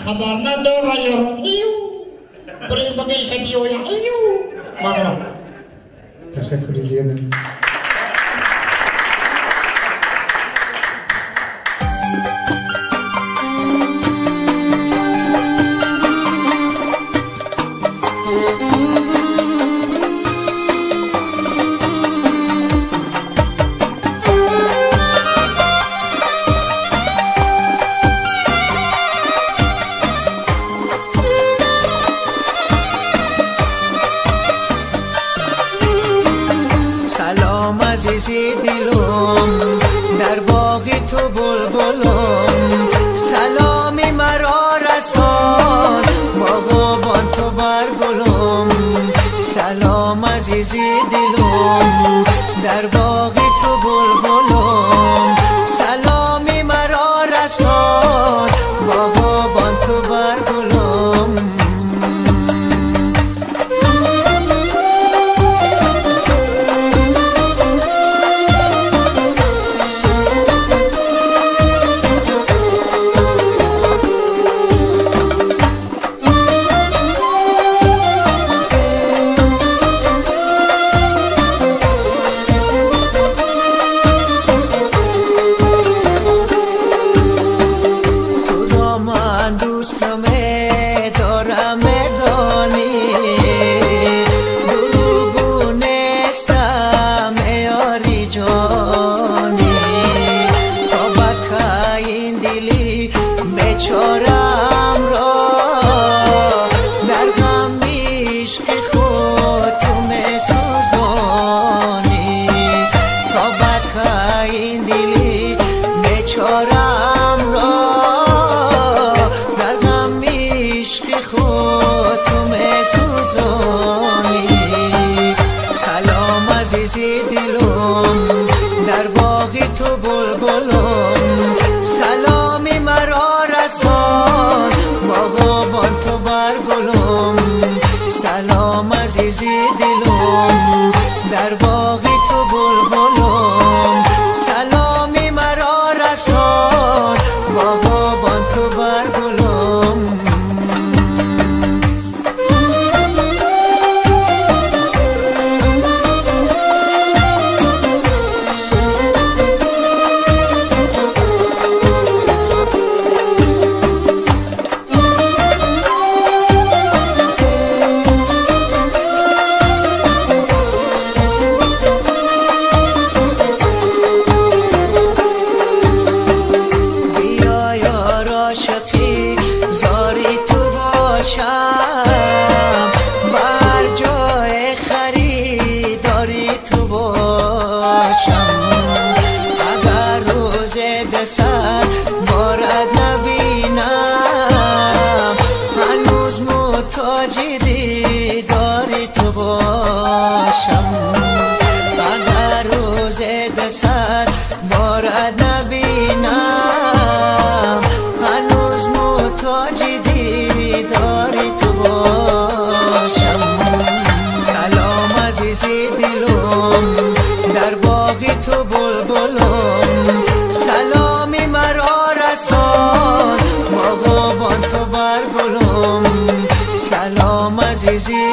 خبر نداره یارم بریم بگیش بیایم ماما تشکر زیاده عزیزی دلم در باغ تو بلبلم سلامی مرا رسان باغبان تو برگلم سلام عزیزی دلم در باغ تو بلبلم سلامی مرا رسان باغبان تو برگلم بیچارم را در غم عشق خود تو می‌سوزانی تا بکای این دلی بیچارم را در غم عشق خود تو می‌سوزانی سلام عزیزی دلم در باغ تو بلبلم سلامی مرا رسان باغبان تو برگلم سلام عزیزی دلم در باغ تو بلبلم سلامی مرا رسان باغبان تو برگلم بر جای خریداری تو باشم اگر روز دست بارد نبینم هنوز محتاج دیداری تو باشم اگر روز دست بارد نبینم هنوز محتاج دیداری تو باشم سلام عزیزی دلم در باغ تو بلبلم سلامی مرا رسان باغبان تو برگلم سلام عزیزی